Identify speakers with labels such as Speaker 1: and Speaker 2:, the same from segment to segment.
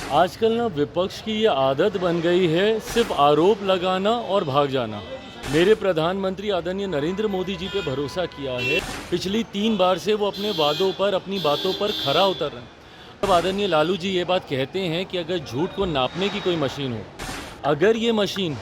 Speaker 1: आजकल ना विपक्ष की ये आदत बन गई है सिर्फ आरोप लगाना और भाग जाना। मेरे प्रधानमंत्री आदरणीय नरेंद्र मोदी जी पे भरोसा किया है। पिछली 3 बार से वो अपने वादों पर, अपनी बातों पर खरा उतर रहे हैं। अब आदरणीय लालू जी ये बात कहते हैं कि अगर झूठ को नापने की कोई मशीन हो, अगर ये मशीन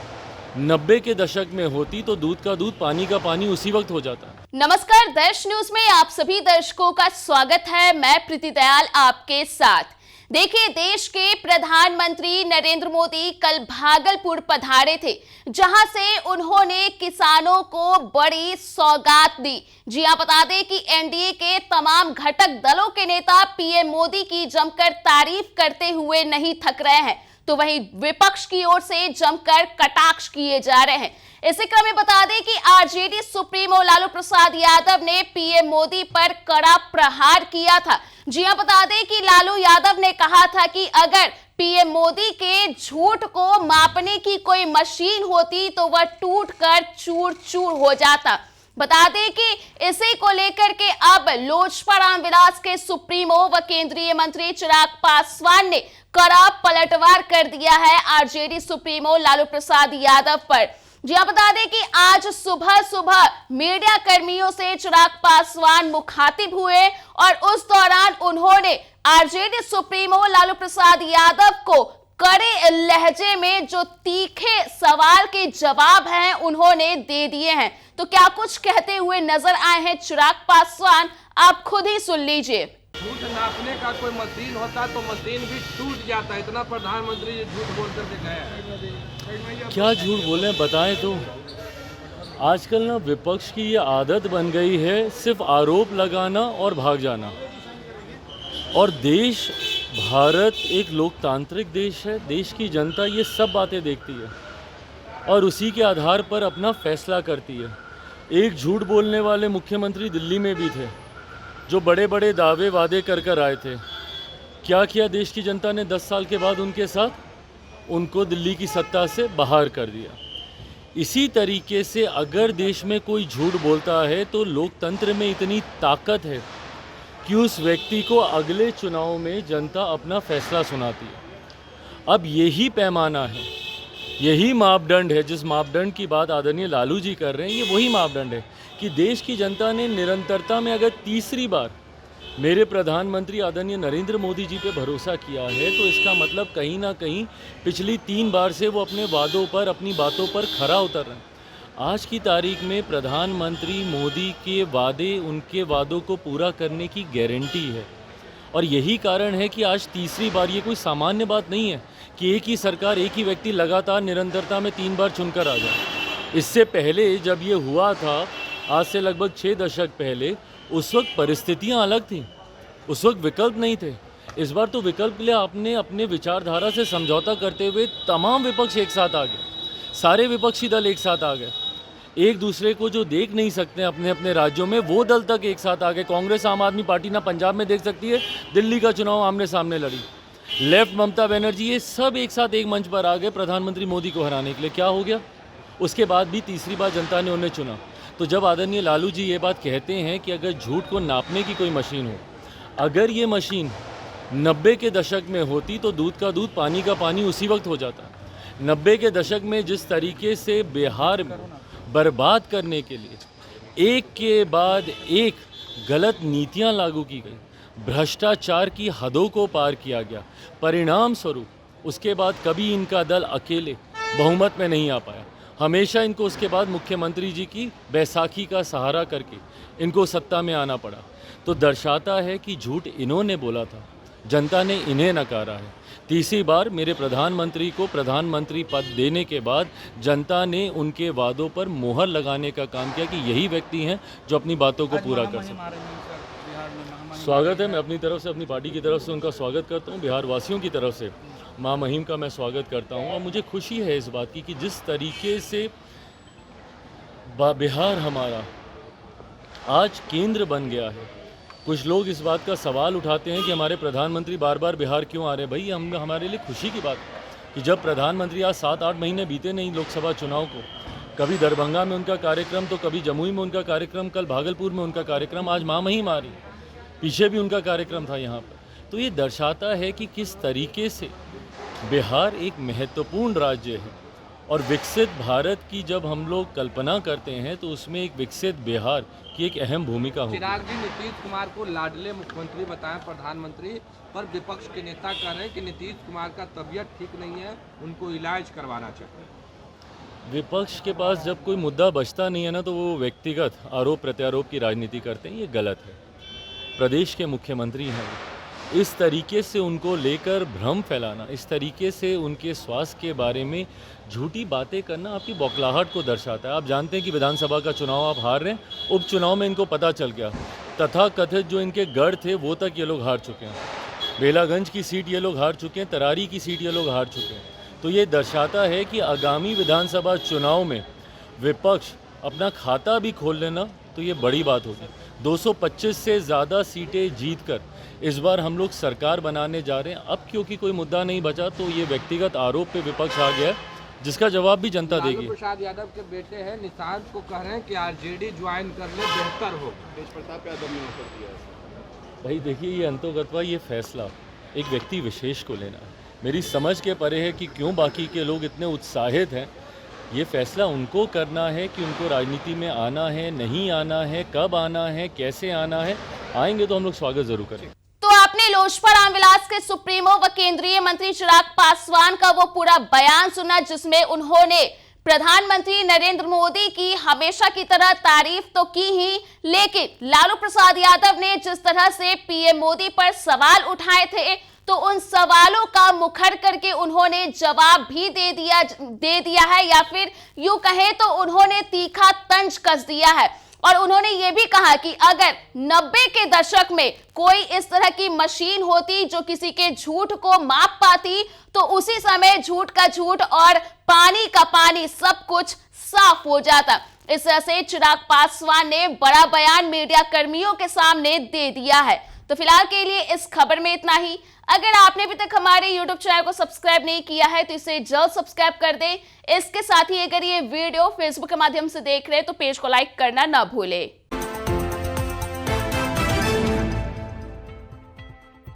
Speaker 1: 90 के दशक में होती तो दूध का दूध, पानी का पानी उसी वक्त हो जाता।
Speaker 2: नमस्कार, दर्श न्यूज में आप सभी दर्शकों का स्वागत है। मैं प्रीति दयाल आपके साथ। देखिए, देश के प्रधानमंत्री नरेंद्र मोदी कल भागलपुर पधारे थे, जहां से उन्होंने किसानों को बड़ी सौगात दी। जी हां, बता दें कि एनडीए के तमाम घटक दलों के नेता पीएम मोदी की जमकर तारीफ करते हुए नहीं थक रहे हैं, तो वहीं विपक्ष की ओर से जमकर कटाक्ष किए जा रहे हैं। इसी क्रम में बता दें कि आरजेडी सुप्रीमो लालू प्रसाद यादव ने पीएम मोदी पर कड़ा प्रहार किया था। जी हां, बता दें कि लालू यादव ने कहा था कि अगर पीएम मोदी के झूठ को मापने की कोई मशीन होती तो वह टूटकर चूर-चूर हो जाता। बता दें कि इसी को लेकर के अब लोजपा रामविलास के सुप्रीमो व केंद्रीय मंत्री चिराग पासवान ने कड़ा पलटवार कर दिया है आरजेडी सुप्रीमो लालू प्रसाद यादव पर। जी हां, बता दें कि आज सुबह सुबह मीडिया कर्मियों से चिराग पासवान मुखातिब हुए और उस दौरान उन्होंने आरजेडी सुप्रीमो लालू प्रसाद यादव को कड़े लहजे में जो तीखे सवाल के जवाब हैं उन्होंने दे दिए हैं। तो क्या कुछ कहते हुए नजर आए हैं चिराग पासवान, आप खुद ही सुन लीजिए।
Speaker 3: झूठ नापने का कोई मशीन होता तो मशीन भी टूट जाता। इतना प्रधानमंत्री जी झूठ बोल करके गए।
Speaker 1: क्या झूठ बोले बताएं तो। आजकल ना विपक्ष की ये आदत बन गई है सिर्फ आरोप लगाना और भाग जाना। और देश, भारत एक लोकतांत्रिक देश है। देश की जनता ये सब बातें देखती है और उसी के आधार पर अपना फैसला करती है। एक झूठ बोलने वाले मुख्यमंत्री दिल्ली में भी थे, जो बड़े बड़े दावे वादे कर आए थे। क्या किया देश की जनता ने 10 साल के बाद उनके साथ? उनको दिल्ली की सत्ता से बाहर कर दिया। इसी तरीके से अगर देश में कोई झूठ बोलता है तो लोकतंत्र में इतनी ताकत है कि उस व्यक्ति को अगले चुनाव में जनता अपना फैसला सुनाती है। अब यही पैमाना है, यही मापदंड है। जिस मापदंड की बात आदरणीय लालू जी कर रहे हैं, ये वही मापदंड है कि देश की जनता ने निरंतरता में अगर तीसरी बार मेरे प्रधानमंत्री आदरणीय नरेंद्र मोदी जी पे भरोसा किया है तो इसका मतलब कहीं ना कहीं पिछली 3 बार से वो अपने वादों पर, अपनी बातों पर खरा उतर रहे हैं। आज की तारीख में प्रधानमंत्री मोदी के वादे, उनके वादों को पूरा करने की गारंटी है। और यही कारण है कि आज तीसरी बार, ये कोई सामान्य बात नहीं है कि एक ही सरकार, एक ही व्यक्ति लगातार निरंतरता में 3 बार चुनकर आ जाए। इससे पहले जब ये हुआ था, आज से लगभग 6 दशक पहले, उस वक्त परिस्थितियां अलग थीं, उस वक्त विकल्प नहीं थे। इस बार तो विकल्प के लिए आपने अपने विचारधारा से समझौता करते हुए तमाम विपक्ष एक साथ आ गए, सारे विपक्षी दल एक साथ आ गए। एक दूसरे को जो देख नहीं सकते अपने अपने राज्यों में, वो दल तक एक साथ आ गए। कांग्रेस, आम आदमी पार्टी ना पंजाब में देख सकती है, दिल्ली का चुनाव आमने सामने लड़ी। लेफ्ट, ममता बनर्जी, ये सब एक साथ एक मंच पर आ गए प्रधानमंत्री मोदी को हराने के लिए। क्या हो गया? उसके बाद भी तीसरी बार जनता ने उन्हें चुना। तो जब आदरणीय लालू जी ये बात कहते हैं कि अगर झूठ को नापने की कोई मशीन हो, अगर ये मशीन 90 के दशक में होती तो दूध का दूध, पानी का पानी उसी वक्त हो जाता। 90 के दशक में जिस तरीके से बिहार में बर्बाद करने के लिए एक के बाद एक गलत नीतियां लागू की गई, भ्रष्टाचार की हदों को पार किया गया, परिणाम स्वरूप उसके बाद कभी इनका दल अकेले बहुमत में नहीं आ पाया। हमेशा इनको उसके बाद मुख्यमंत्री जी की बैसाखी का सहारा करके इनको सत्ता में आना पड़ा। तो दर्शाता है कि झूठ इन्होंने बोला था, जनता ने इन्हें नकारा है। तीसरी बार मेरे प्रधानमंत्री को प्रधानमंत्री पद देने के बाद जनता ने उनके वादों पर मोहर लगाने का काम किया कि यही व्यक्ति हैं जो अपनी बातों को पूरा कर सकते। स्वागत है, मैं अपनी तरफ से, अपनी पार्टी की तरफ से उनका स्वागत करता हूँ। बिहार वासियों की तरफ से माँ महिम का मैं स्वागत करता हूँ। और मुझे खुशी है इस बात की कि जिस तरीके से बिहार हमारा आज केंद्र बन गया है। कुछ लोग इस बात का सवाल उठाते हैं कि हमारे प्रधानमंत्री बार बार बिहार क्यों आ रहे हैं। भाई, हमारे लिए खुशी की बात है कि जब प्रधानमंत्री, आज 7-8 महीने बीते नहीं लोकसभा चुनाव को, कभी दरभंगा में उनका कार्यक्रम, तो कभी जमुई में उनका कार्यक्रम, कल भागलपुर में उनका कार्यक्रम, आज माँ महिम आ रही है। पीछे भी उनका कार्यक्रम था यहाँ पर। तो ये दर्शाता है कि किस तरीके से बिहार एक महत्वपूर्ण राज्य है और विकसित भारत की जब हम लोग कल्पना करते हैं तो उसमें एक विकसित बिहार की एक अहम भूमिका होगी।
Speaker 3: चिराग जी, नीतीश कुमार को लाडले मुख्यमंत्री बताएं प्रधानमंत्री, पर विपक्ष के नेता कह रहे हैं कि नीतीश कुमार का तबीयत ठीक नहीं है, उनको इलाज करवाना चाहिए।
Speaker 1: विपक्ष के पास जब कोई मुद्दा बचता नहीं है ना, तो वो व्यक्तिगत आरोप प्रत्यारोप की राजनीति करते हैं, ये गलत है। प्रदेश के मुख्यमंत्री हैं, इस तरीके से उनको लेकर भ्रम फैलाना, इस तरीके से उनके स्वास्थ्य के बारे में झूठी बातें करना आपकी बौखलाहट को दर्शाता है। आप जानते हैं कि विधानसभा का चुनाव आप हार रहे हैं, उपचुनाव में इनको पता चल गया, तथाकथित जो इनके गढ़ थे वो तक ये लोग हार चुके हैं। बेलागंज की सीट ये लोग हार चुके हैं, तरारी की सीट ये लोग हार चुके हैं। तो ये दर्शाता है कि आगामी विधानसभा चुनाव में विपक्ष अपना खाता भी खोल लेना तो ये बड़ी बात होगी। 225 से ज़्यादा सीटें जीतकर इस बार हम लोग सरकार बनाने जा रहे हैं। अब क्योंकि कोई मुद्दा नहीं बचा तो ये व्यक्तिगत आरोप पे विपक्ष आ गया है, जिसका जवाब भी जनता देगी।
Speaker 3: लालू प्रसाद यादव के बेटे हैं निशांत को कह रहे हैं कि आरजेडी ज्वाइन कर ले, बेहतर हो। तेज प्रताप यादव ने ऑफर दिया है।
Speaker 1: भाई देखिए, ये अंतोगत्वा ये फैसला एक व्यक्ति विशेष को लेना है, मेरी समझ के परे है कि क्यों बाकी के लोग इतने उत्साहित हैं। ये फैसला उनको करना है कि उनको राजनीति में आना है, नहीं आना है, कब आना है, कैसे आना है। आएंगे तो हम लोग स्वागत जरूर करें।
Speaker 2: तो आपने लोजपा रामविलास के सुप्रीमो व केंद्रीय मंत्री चिराग पासवान का वो पूरा बयान सुना जिसमें उन्होंने प्रधानमंत्री नरेंद्र मोदी की हमेशा की तरह तारीफ तो की ही, लेकिन लालू प्रसाद यादव ने जिस तरह से पीएम मोदी पर सवाल उठाए थे तो उन सवालों का मुखर करके उन्होंने जवाब भी दे दिया है, या फिर यूं कहें तो उन्होंने तीखा तंज कस दिया है। और उन्होंने ये भी कहा कि अगर 90 के दशक में कोई इस तरह की मशीन होती जो किसी के झूठ को माप पाती तो उसी समय झूठ का झूठ और पानी का पानी सब कुछ साफ हो जाता। इस तरह से चिराग पासवान ने बड़ा बयान मीडिया कर्मियों के सामने दे दिया है। तो फिलहाल के लिए इस खबर में इतना ही। अगर आपने अभी तक हमारे YouTube चैनल को सब्सक्राइब नहीं किया है तो इसे जल्द सब्सक्राइब कर दें। इसके साथ ही अगर ये वीडियो Facebook के माध्यम से देख रहे हैं तो पेज को लाइक करना ना भूलें।